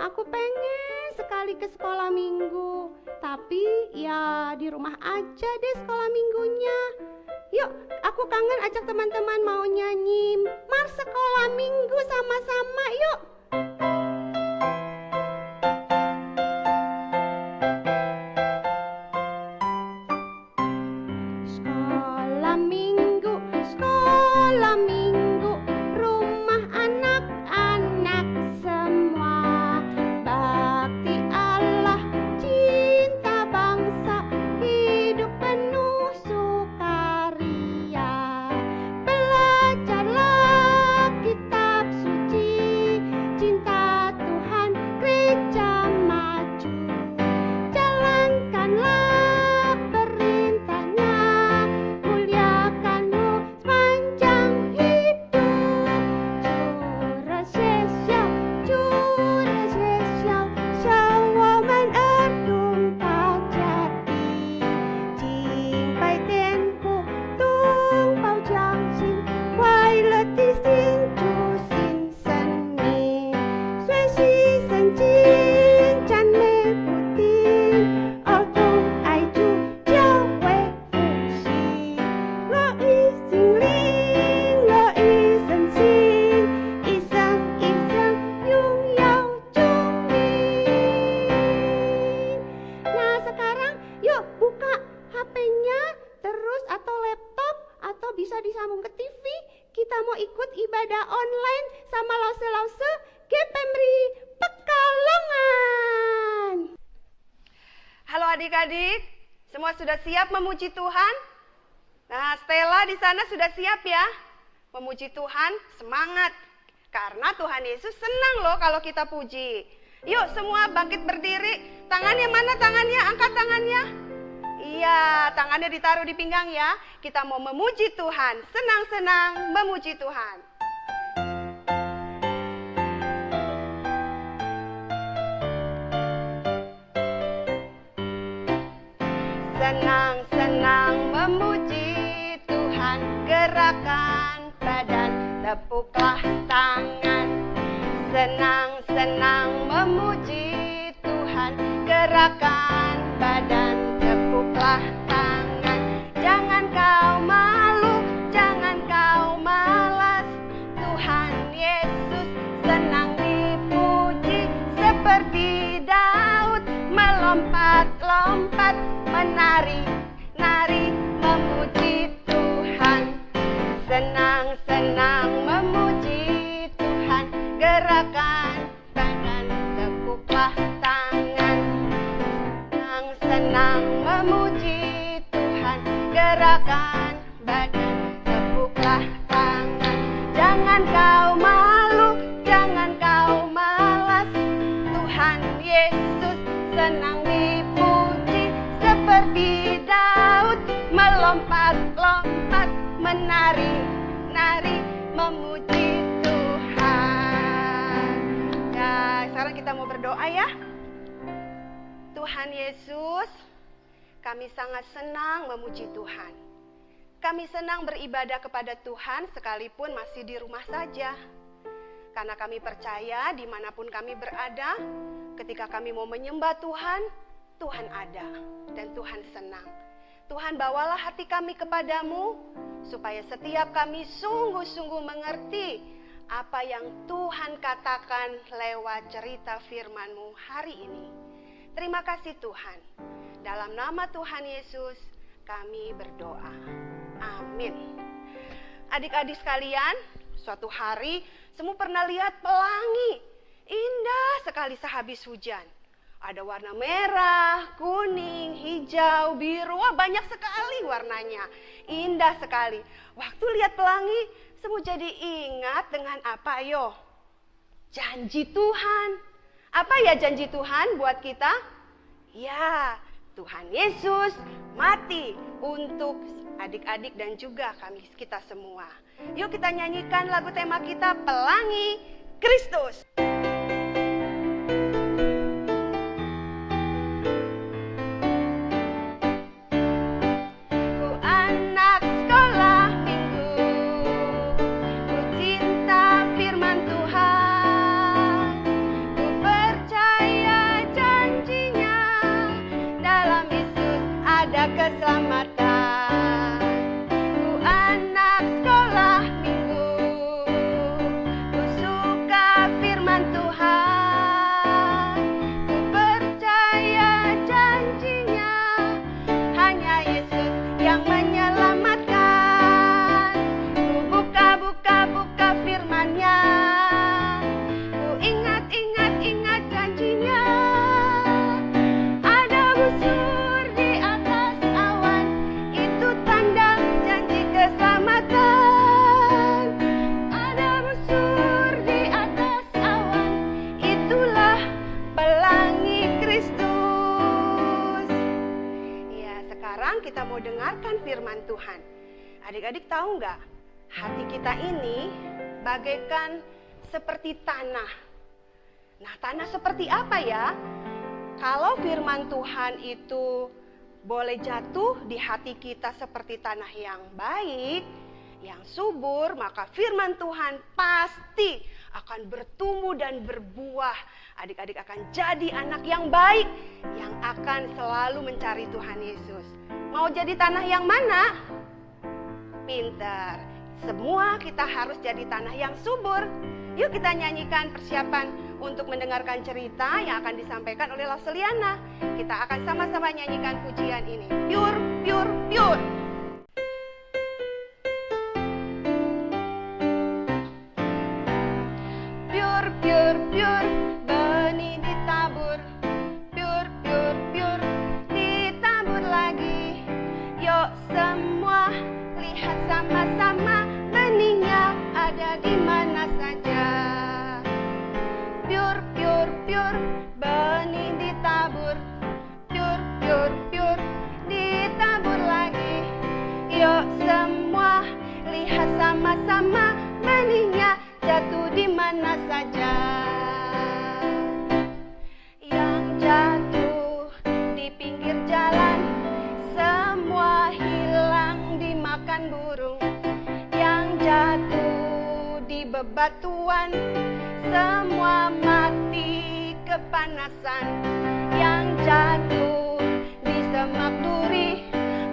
Aku pengen sekali ke sekolah minggu, tapi ya di rumah aja deh sekolah minggunya. Yuk, aku kangen ajak teman-teman mau nyanyi Mars sekolah minggu sama-sama yuk. Sekolah minggu, rumah anak-anak semua. Bakti Allah, cinta bangsa, hidup penuh sukaria. Belajarlah kitab suci, cinta Tuhan gereja maju. Jalankanlah perintahnya, muliakanmu sepanjang hidup. Jurus Yesus, semua menerdung terjadi. Jingpai tenku, tung pau giang xin, quay lơ tí xin chu xin sân mi. Xuê xi sân chín, chăn mê bù tin, ao tung ai chu, chiao quê phụ xì. Lơ y xin linh, lơ y sân xin, y sang yung yao chung min. Nah sekarang yuk buka HP-nya terus atau laptop atau bisa disambung ke TV. Kita mau ikut ibadah online sama lause-lause Gepemri Pekalongan. Halo adik-adik, semua sudah siap memuji Tuhan? Nah, Stella di sana sudah siap ya? Memuji Tuhan, semangat. Karena Tuhan Yesus senang loh kalau kita puji. Yuk semua bangkit berdiri. Tangannya mana tangannya? Angkat tangannya. Iya, tangannya ditaruh di pinggang ya. Kita mau memuji Tuhan, senang-senang memuji Tuhan. Senang-senang memuji Tuhan, gerakan badan, tepuklah tangan. Senang-senang memuji Tuhan, gerakan badan, tepuklah tangan. Jangan kau malu, jangan kau malas. Tuhan Yesus senang dipuji. Seperti Daud melompat-lompat, menari-nari memuji Tuhan. Senang-senang memuji Tuhan, gerakan badan, tepuklah tangan. Senang-senang memuji Tuhan, gerakan badan, tepuklah tangan. Jangan kau malu, jangan kau malas. Tuhan Yesus senang dipuji. Seperti Daud melompat-lompat, menari-nari memuji Tuhan. Nah, sekarang kita mau berdoa ya. Tuhan Yesus, kami sangat senang memuji Tuhan. Kami senang beribadah kepada Tuhan sekalipun masih di rumah saja. Karena kami percaya dimanapun kami berada, ketika kami mau menyembah Tuhan, Tuhan ada dan Tuhan senang. Tuhan bawalah hati kami kepadamu, supaya setiap kami sungguh-sungguh mengerti apa yang Tuhan katakan lewat cerita firman-Mu hari ini. Terima kasih Tuhan. Dalam nama Tuhan Yesus kami berdoa. Amin. Adik-adik sekalian, suatu hari semua pernah lihat pelangi. Indah sekali sehabis hujan. Ada warna merah, kuning, hijau, biru. Wah, banyak sekali warnanya. Indah sekali. Waktu lihat pelangi, semua jadi ingat dengan apa yo? Janji Tuhan. Apa ya janji Tuhan buat kita? Ya, Tuhan Yesus mati untuk adik-adik dan juga kita semua. Yuk kita nyanyikan lagu tema kita, Pelangi Kristus. Ku cinta firman Tuhan, ku percaya mau dengarkan firman Tuhan. Adik-adik tahu nggak? Hati kita ini bagaikan seperti tanah. Nah, tanah seperti apa ya? Kalau firman Tuhan itu boleh jatuh di hati kita seperti tanah yang baik, yang subur, maka firman Tuhan pasti akan bertumbuh dan berbuah. Adik-adik akan jadi anak yang baik, yang akan selalu mencari Tuhan Yesus. Mau jadi tanah yang mana? Pintar. Semua kita harus jadi tanah yang subur. Yuk kita nyanyikan persiapan untuk mendengarkan cerita yang akan disampaikan oleh Lauseliana. Kita akan sama-sama nyanyikan pujian ini. Pure, pure, pure. Pure, pure, pure, benih ditabur. Pure, pure, pure, ditabur lagi. Yuk semua lihat sama-sama benihnya ada di mana saja. Pure, pure, pure, benih ditabur. Pure, pure, pure, ditabur lagi. Yuk semua lihat sama-sama benihnya jatuh di mana saja. Yang jatuh di pinggir jalan, semua hilang dimakan burung. Yang jatuh di bebatuan, semua mati kepanasan. Yang jatuh di semak duri,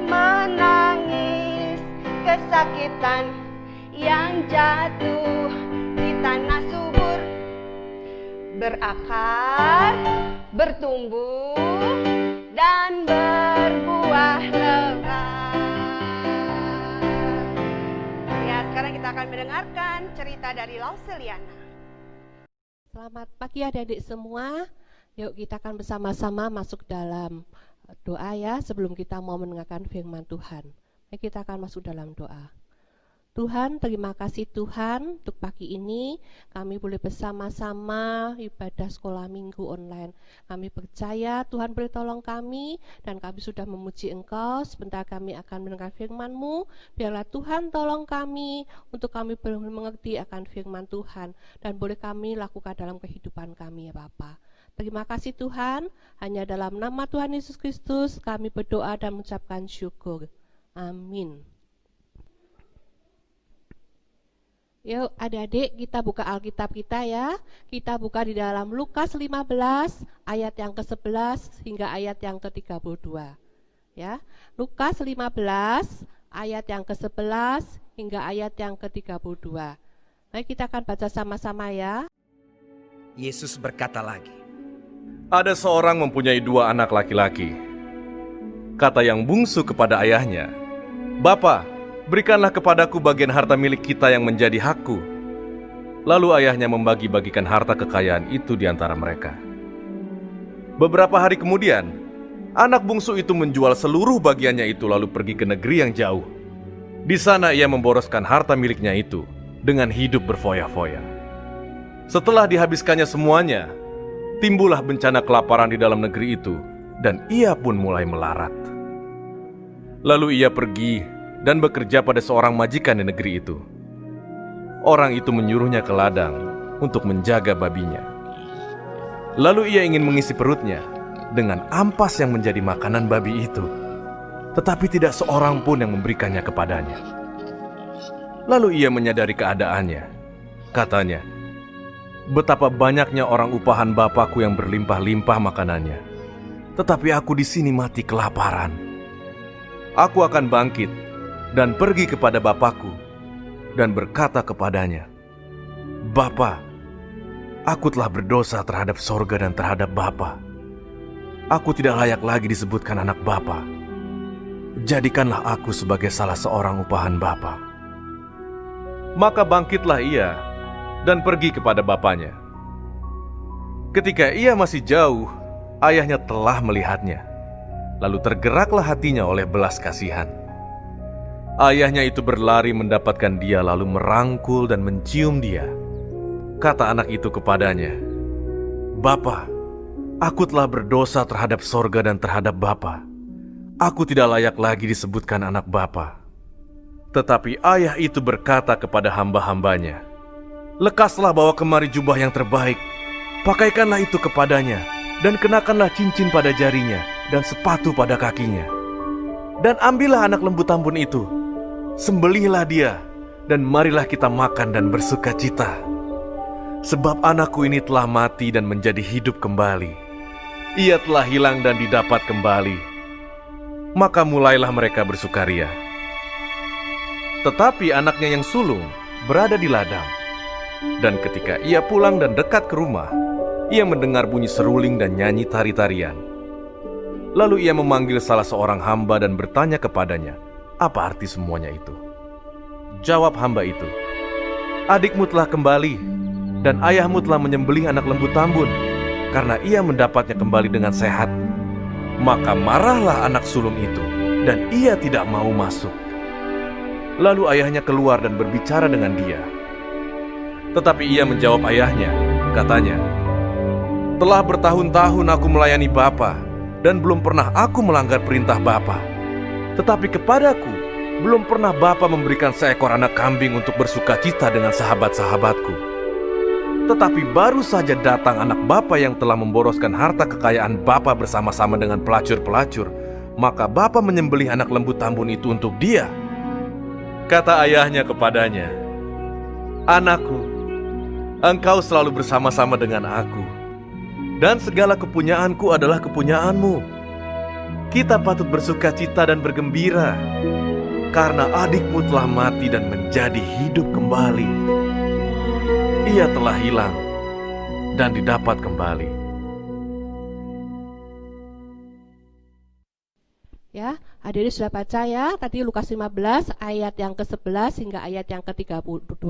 menangis kesakitan. Yang jatuh di tanah subur, berakar, bertumbuh, dan berbuah lebat. Ya, sekarang kita akan mendengarkan cerita dari Lauseliana. Selamat pagi adik-adik semua. Yuk kita akan bersama-sama masuk dalam doa ya sebelum kita mau mendengarkan firman Tuhan. Mari kita akan masuk dalam doa. Tuhan, terima kasih Tuhan untuk pagi ini kami boleh bersama-sama ibadah sekolah minggu online. Kami percaya Tuhan boleh tolong kami dan kami sudah memuji Engkau. Sebentar kami akan mendengar firman-Mu. Biarlah Tuhan tolong kami untuk kami boleh mengerti akan firman Tuhan dan boleh kami lakukan dalam kehidupan kami ya Bapa. Terima kasih Tuhan, hanya dalam nama Tuhan Yesus Kristus kami berdoa dan mengucapkan syukur. Amin. Yuk adik-adik kita buka Alkitab kita ya. Kita buka di dalam Lukas 15 ayat yang ke-11 hingga ayat yang ke-32 ya. Lukas 15 ayat yang ke-11 hingga ayat yang ke-32. Mari kita akan baca sama-sama ya. Yesus berkata lagi, Ada seorang mempunyai 2 anak laki-laki. Kata yang bungsu kepada ayahnya, "Bapa, berikanlah kepadaku bagian harta milik kita yang menjadi hakku." Lalu ayahnya membagi-bagikan harta kekayaan itu di antara mereka. Beberapa hari kemudian, anak bungsu itu menjual seluruh bagiannya itu lalu pergi ke negeri yang jauh. Di sana ia memboroskan harta miliknya itu dengan hidup berfoya-foya. Setelah dihabiskannya semuanya, timbullah bencana kelaparan di dalam negeri itu dan ia pun mulai melarat. Lalu ia pergi dan bekerja pada seorang majikan di negeri itu. Orang itu menyuruhnya ke ladang untuk menjaga babinya. Lalu ia ingin mengisi perutnya dengan ampas yang menjadi makanan babi itu, tetapi tidak seorang pun yang memberikannya kepadanya. Lalu ia menyadari keadaannya. Katanya, "Betapa banyaknya orang upahan Bapakku yang berlimpah-limpah makanannya, tetapi aku di sini mati kelaparan. Aku akan bangkit dan pergi kepada Bapakku dan berkata kepadanya, Bapa, aku telah berdosa terhadap sorga dan terhadap Bapa. Aku tidak layak lagi disebutkan anak Bapa. Jadikanlah aku sebagai salah seorang upahan Bapa." Maka bangkitlah ia dan pergi kepada bapaknya. Ketika ia masih jauh, ayahnya telah melihatnya. Lalu tergeraklah hatinya oleh belas kasihan. Ayahnya itu berlari mendapatkan dia lalu merangkul dan mencium dia. Kata anak itu kepadanya, "Bapa, aku telah berdosa terhadap sorga dan terhadap Bapa. Aku tidak layak lagi disebutkan anak Bapa. Tetapi ayah itu berkata kepada hamba-hambanya, lekaslah bawa kemari jubah yang terbaik, pakaikanlah itu kepadanya, dan kenakanlah cincin pada jarinya, dan sepatu pada kakinya. Dan ambillah anak lembu tambun itu, sembelihlah dia, dan marilah kita makan dan bersuka cita. Sebab anakku ini telah mati dan menjadi hidup kembali. Ia telah hilang dan didapat kembali. Maka mulailah mereka bersukaria. Tetapi anaknya yang sulung berada di ladang. Dan ketika ia pulang dan dekat ke rumah, ia mendengar bunyi seruling dan nyanyi tari-tarian. Lalu ia memanggil salah seorang hamba dan bertanya kepadanya, apa arti semuanya itu? Jawab hamba itu, adikmu telah kembali, dan ayahmu telah menyembelih anak lembu tambun, karena ia mendapatnya kembali dengan sehat. Maka marahlah anak sulung itu, dan ia tidak mau masuk. Lalu ayahnya keluar dan berbicara dengan dia. Tetapi ia menjawab ayahnya, katanya, telah bertahun-tahun aku melayani Bapa, dan belum pernah aku melanggar perintah Bapa. Tetapi kepadaku, belum pernah Bapa memberikan seekor anak kambing untuk bersuka cita dengan sahabat-sahabatku. Tetapi baru saja datang anak Bapa yang telah memboroskan harta kekayaan Bapa bersama-sama dengan pelacur-pelacur, maka Bapa menyembelih anak lembu tambun itu untuk dia. Kata ayahnya kepadanya, anakku, engkau selalu bersama-sama dengan aku, dan segala kepunyaanku adalah kepunyaanmu. Kita patut bersuka cita dan bergembira, karena adikmu telah mati dan menjadi hidup kembali. Ia telah hilang dan didapat kembali. Ya, hadirin sudah baca ya, tadi Lukas 15 ayat yang ke-11 hingga ayat yang ke-32.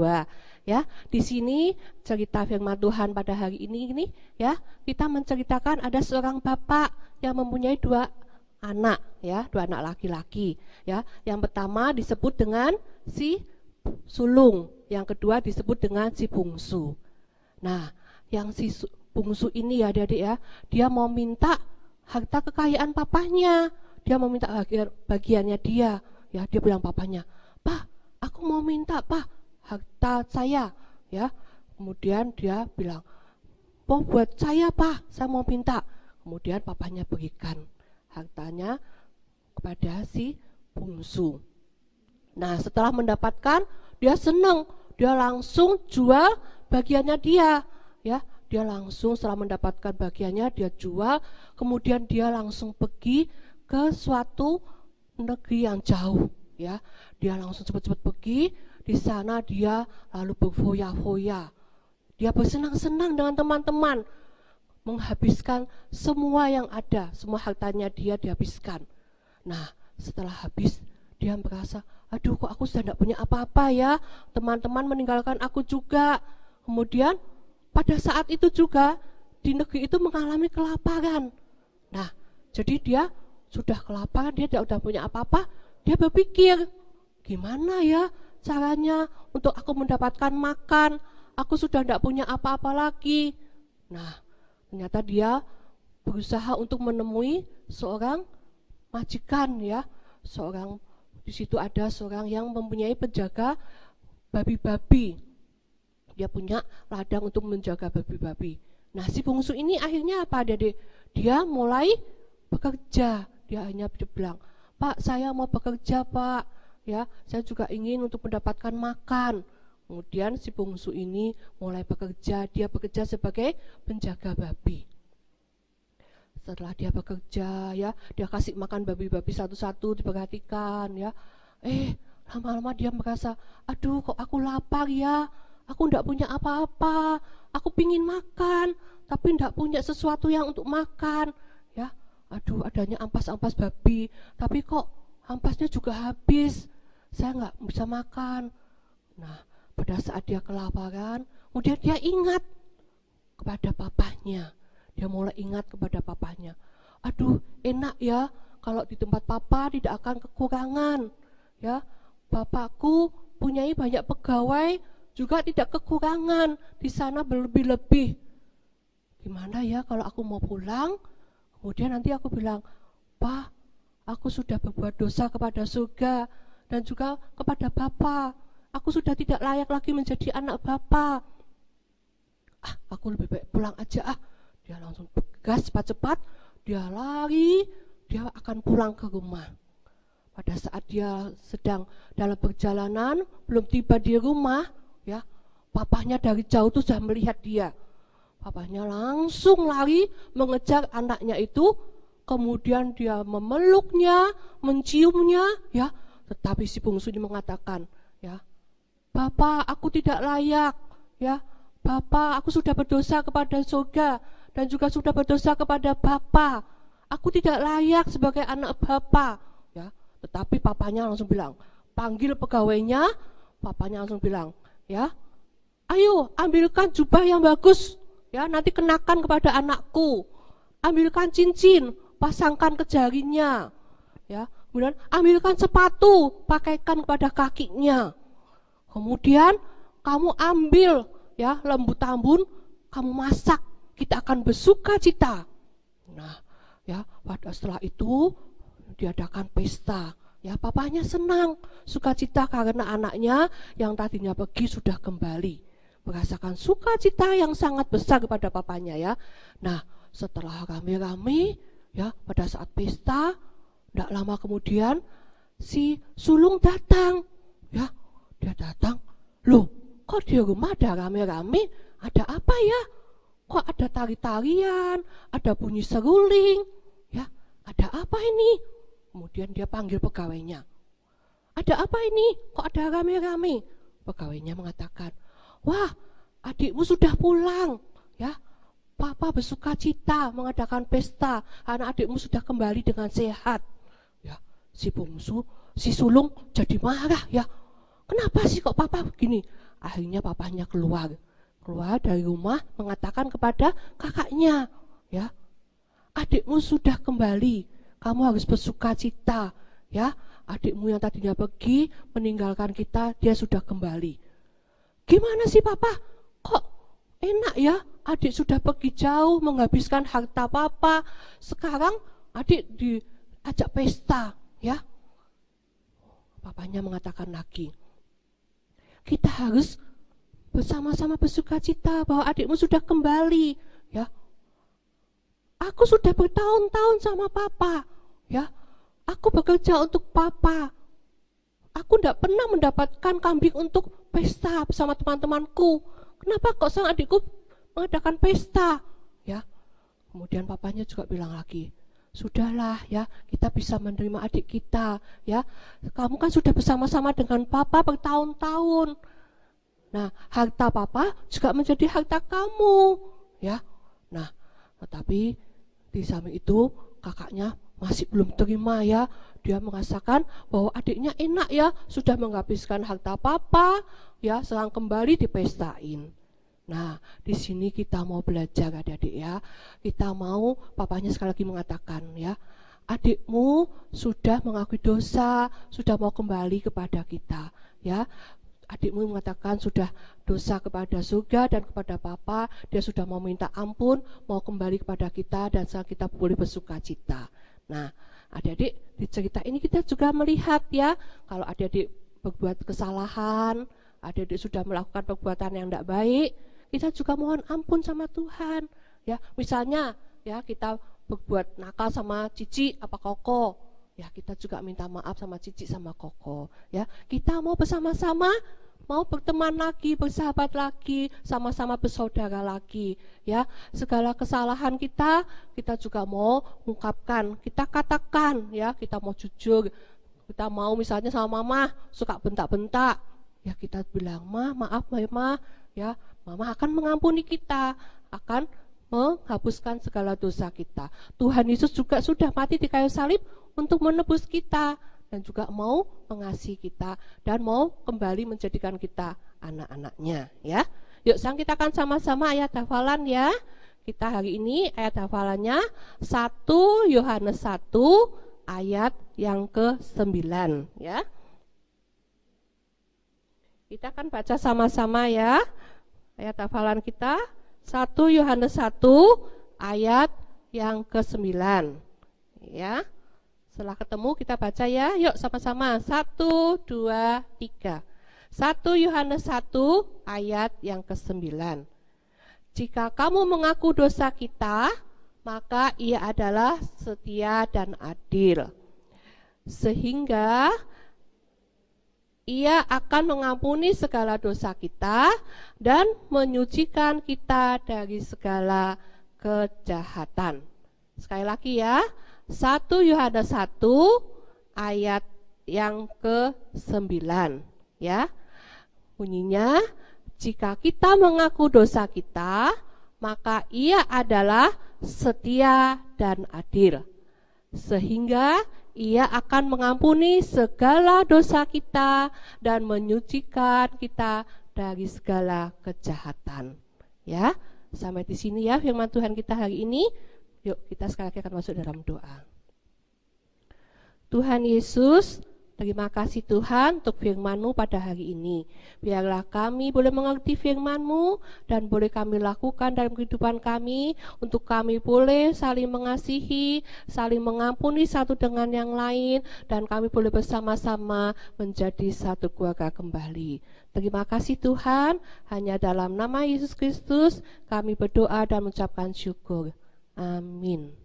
Ya, di sini cerita firman Tuhan pada hari ini ya, kita menceritakan ada seorang bapak yang mempunyai dua anak ya, dua anak laki-laki ya. Yang pertama disebut dengan si sulung, yang kedua disebut dengan si bungsu. Nah, yang si bungsu ini ya adik-adik ya, dia mau minta harta kekayaan papahnya. Dia mau minta bagiannya dia. Ya, dia bilang papanya, "Pak, aku mau minta, Pak, harta saya." Ya. Kemudian dia bilang, "Oh, buat saya, Pak, saya mau minta." Kemudian papanya berikan hartanya kepada si bungsu. Nah, setelah mendapatkan, dia senang, dia langsung jual bagiannya dia, ya. Dia langsung setelah mendapatkan bagiannya dia jual, kemudian dia langsung pergi ke suatu negeri yang jauh, ya. Dia langsung cepat-cepat pergi, di sana dia lalu berfoya-foya. Dia bersenang-senang dengan teman-teman, menghabiskan semua yang ada, semua hartanya dia dihabiskan. Nah, setelah habis dia merasa, aduh kok aku sudah tidak punya apa-apa ya, teman-teman meninggalkan aku juga. Kemudian pada saat itu juga di negeri itu mengalami kelaparan. Nah, jadi dia sudah kelaparan, dia tidak punya apa-apa. Dia berpikir, gimana ya caranya untuk aku mendapatkan makan, aku sudah tidak punya apa-apa lagi. Nah, ternyata dia berusaha untuk menemui seorang majikan ya, seorang di situ ada seorang yang mempunyai penjaga babi-babi. Dia punya ladang untuk menjaga babi-babi. Nah, si bungsu ini akhirnya apa, Adik? Dia mulai bekerja. Dia hanya bilang, "Pak, saya mau bekerja, Pak. Ya, saya juga ingin untuk mendapatkan makan." Kemudian si bungsu ini mulai bekerja. Dia bekerja sebagai penjaga babi. Setelah dia bekerja ya, dia kasih makan babi-babi satu-satu, diperhatikan ya. Lama-lama dia merasa, aduh kok aku lapar ya, aku tidak punya apa-apa, aku pingin makan, tapi tidak punya sesuatu yang untuk makan ya. Aduh, adanya ampas-ampas babi, tapi kok ampasnya juga habis, saya nggak bisa makan. Nah, pada saat dia kelaparan, kemudian dia ingat kepada papahnya. Dia mulai ingat kepada papahnya. Aduh, enak ya kalau di tempat papa tidak akan kekurangan. Ya, bapakku punyai banyak pegawai, juga tidak kekurangan. Di sana berlebih-lebih. Gimana ya kalau aku mau pulang? Kemudian nanti aku bilang, "Pak, aku sudah berbuat dosa kepada surga dan juga kepada Bapa. Aku sudah tidak layak lagi menjadi anak Bapa. Aku lebih baik pulang aja. Dia langsung gas cepat-cepat, dia lari, dia akan pulang ke rumah. Pada saat dia sedang dalam perjalanan, belum tiba di rumah, ya, papahnya dari jauh tuh sudah melihat dia. Papahnya langsung lari mengejar anaknya itu, kemudian dia memeluknya, menciumnya, ya. Tetapi si bungsu ini mengatakan, ya, Bapak, aku tidak layak, ya. Bapak, aku sudah berdosa kepada surga dan juga sudah berdosa kepada Bapa. Aku tidak layak sebagai anak Bapa, ya. Tetapi papanya langsung bilang, panggil pegawainya. Papanya langsung bilang, ya, ayo ambilkan jubah yang bagus, ya, nanti kenakan kepada anakku. Ambilkan cincin, pasangkan ke jarinya, ya. Kemudian ambilkan sepatu, pakaikan kepada kakinya. Kemudian kamu ambil, ya, lembu tambun, kamu masak, kita akan bersuka cita. Nah, ya, pada setelah itu diadakan pesta. Ya, papanya senang, sukacita karena anaknya yang tadinya pergi sudah kembali. Merasakan sukacita yang sangat besar kepada papanya, ya. Nah, setelah rame-rame, ya, pada saat pesta, tidak lama kemudian si sulung datang, ya. Dia datang, loh, kok di rumah ada rame-rame? Ada apa ya? Kok ada tari-tarian, ada bunyi seruling, ya, ada apa ini? Kemudian dia panggil pegawainya. Ada apa ini? Kok ada rame-rame? Pegawainya mengatakan, wah, adikmu sudah pulang, ya. Papa bersuka cita mengadakan pesta karena adikmu sudah kembali dengan sehat. Ya, si bungsu, si sulung jadi marah, ya. Kenapa sih kok papa begini? Akhirnya papanya keluar dari rumah mengatakan kepada kakaknya, ya, adikmu sudah kembali, kamu harus bersuka cita, ya. Adikmu yang tadinya pergi meninggalkan kita, dia sudah kembali. Gimana sih papa? Kok enak ya, adik sudah pergi jauh menghabiskan harta papa, sekarang adik diajak pesta, ya. Papanya mengatakan lagi, kita harus bersama-sama bersuka cita bahwa adikmu sudah kembali, ya. Aku sudah bertahun-tahun sama papa, ya. Aku bekerja untuk papa. Aku tidak pernah mendapatkan kambing untuk pesta bersama teman-temanku. Kenapa kok sang adikku mengadakan pesta, ya? Kemudian papanya juga bilang lagi, sudahlah, ya, kita bisa menerima adik kita, ya. Kamu kan sudah bersama-sama dengan papa bertahun-tahun. Nah, harta papa juga menjadi harta kamu, ya. Nah, tetapi di samping itu kakaknya masih belum terima, ya. Dia merasakan bahwa adiknya enak, ya, sudah menghabiskan harta papa, ya, selang kembali dipestain. Nah, di sini kita mau belajar adik-adik, ya. Kita mau, papanya sekali lagi mengatakan, ya, adikmu sudah mengakui dosa, sudah mau kembali kepada kita, ya. Adikmu mengatakan sudah dosa kepada surga dan kepada papa, dia sudah mau minta ampun, mau kembali kepada kita dan sekarang kita boleh bersuka cita. Nah, adik-adik, di cerita ini kita juga melihat, ya, kalau adik-adik berbuat kesalahan, adik-adik sudah melakukan perbuatan yang tidak baik, kita juga mohon ampun sama Tuhan, ya. Misalnya, ya, kita berbuat nakal sama Cici apa Koko, ya, kita juga minta maaf sama Cici sama Koko, ya. Kita mau bersama-sama, mau berteman lagi, bersahabat lagi, sama-sama bersaudara lagi, ya. Segala kesalahan kita juga mau ungkapkan, kita katakan, ya, kita mau jujur. Kita mau misalnya sama mama suka bentak-bentak, ya, kita bilang, maaf ma, ya, mama akan mengampuni kita, akan menghapuskan segala dosa kita. Tuhan Yesus juga sudah mati di kayu salib untuk menebus kita dan juga mau mengasihi kita dan mau kembali menjadikan kita anak-anaknya, ya. Yuk, sekarang kita akan sama-sama ayat hafalan, ya. Kita hari ini ayat hafalannya 1 Yohanes 1 ayat yang ke-9, ya. Kita akan baca sama-sama, ya. Ayat hafalan kita 1 Yohanes 1 ayat yang ke-9, ya. Setelah ketemu kita baca ya, yuk sama-sama. 1, 2, 3. 1 Yohanes 1 ayat yang ke-9. Jika kamu mengaku dosa kita, maka ia adalah setia dan adil, sehingga ia akan mengampuni segala dosa kita dan menyucikan kita dari segala kejahatan. Sekali lagi ya, 1 Yohanes 1 ayat yang ke-9 ya. Bunyinya, jika kita mengaku dosa kita, maka ia adalah setia dan adil, sehingga ia akan mengampuni segala dosa kita dan menyucikan kita dari segala kejahatan. Ya, sampai di sini ya firman Tuhan kita hari ini. Yuk kita sekali lagi akan masuk dalam doa. Tuhan Yesus, terima kasih Tuhan untuk firman-Mu pada hari ini. Biarlah kami boleh mengerti firman-Mu dan boleh kami lakukan dalam kehidupan kami, untuk kami boleh saling mengasihi, saling mengampuni satu dengan yang lain, dan kami boleh bersama-sama menjadi satu keluarga kembali. Terima kasih Tuhan, hanya dalam nama Yesus Kristus kami berdoa dan mengucapkan syukur. Amin.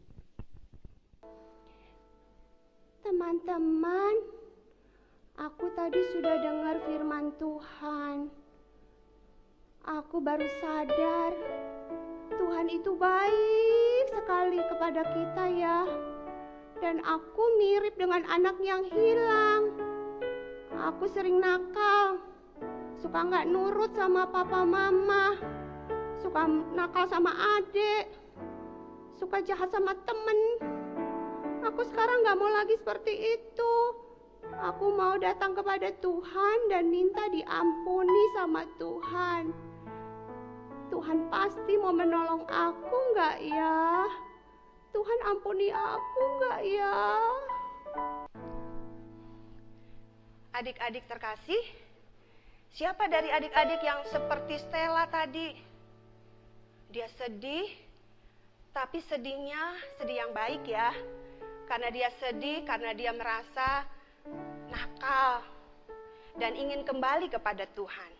Teman-teman, aku tadi sudah dengar firman Tuhan. Aku baru sadar Tuhan itu baik sekali kepada kita ya. Dan aku mirip dengan anak yang hilang. Aku sering nakal, suka gak nurut sama papa mama, suka nakal sama adik, suka jahat sama temen. Aku sekarang gak mau lagi seperti itu. Aku mau datang kepada Tuhan dan minta diampuni sama Tuhan. Tuhan pasti mau menolong aku gak ya? Tuhan ampuni aku gak ya? Adik-adik terkasih, siapa dari adik-adik yang seperti Stella tadi? Dia sedih, tapi sedihnya sedih yang baik ya. Karena dia sedih, karena dia merasa nakal dan ingin kembali kepada Tuhan.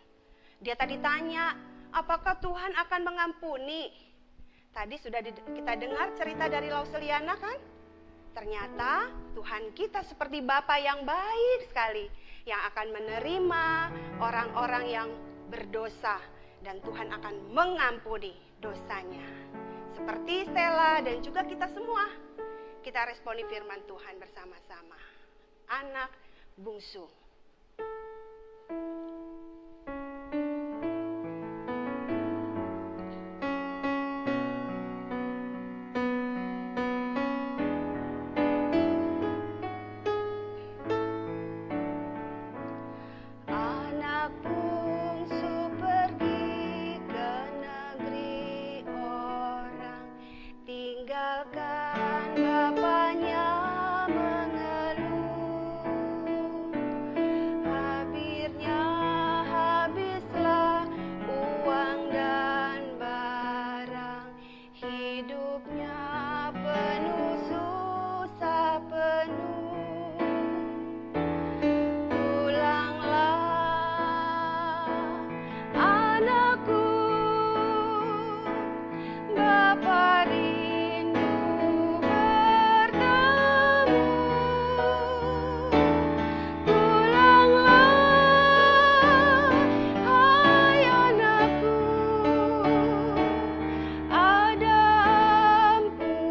Dia tadi tanya, apakah Tuhan akan mengampuni? Tadi sudah kita dengar cerita dari Lauseliana kan? Ternyata Tuhan kita seperti Bapa yang baik sekali, yang akan menerima orang-orang yang berdosa, dan Tuhan akan mengampuni dosanya. Seperti Stella dan juga kita semua. Kita responi firman Tuhan bersama-sama. Anak bungsu. Anak bungsu pergi ke negeri orang, tinggalkan bapaknya mengeluh. Akhirnya habislah uang dan barang, hidupnya penuh susah penuh. Pulanglah anakku, Bapa rindu bertemu. Pulanglah, hai anakku, ada ampun.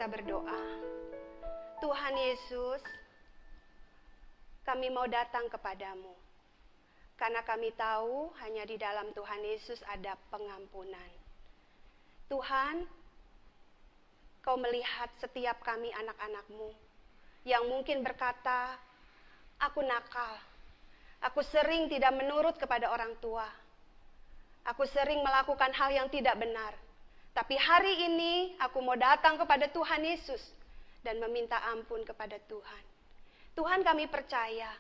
kita berdoa. Tuhan Yesus, kami mau datang kepadamu. Karena kami tahu hanya di dalam Tuhan Yesus ada pengampunan. Tuhan, Kau melihat setiap kami anak-anak-Mu yang mungkin berkata, aku nakal, aku sering tidak menurut kepada orang tua, aku sering melakukan hal yang tidak benar. Tapi hari ini aku mau datang kepada Tuhan Yesus dan meminta ampun kepada Tuhan. Tuhan, kami percaya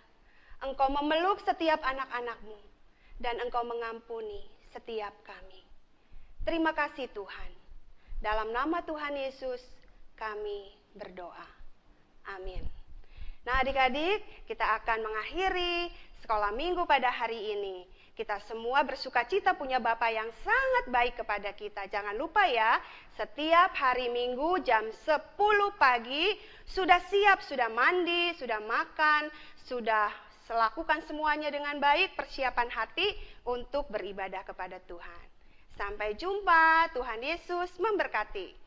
Engkau memeluk setiap anak-anak-Mu dan Engkau mengampuni setiap kami. Terima kasih Tuhan. Dalam nama Tuhan Yesus kami berdoa. Amin. Nah adik-adik, kita akan mengakhiri sekolah minggu pada hari ini. Kita semua bersuka cita punya Bapa yang sangat baik kepada kita. Jangan lupa ya, setiap hari Minggu jam 10 pagi sudah siap, sudah mandi, sudah makan, sudah lakukan semuanya dengan baik, persiapan hati untuk beribadah kepada Tuhan. Sampai jumpa, Tuhan Yesus memberkati.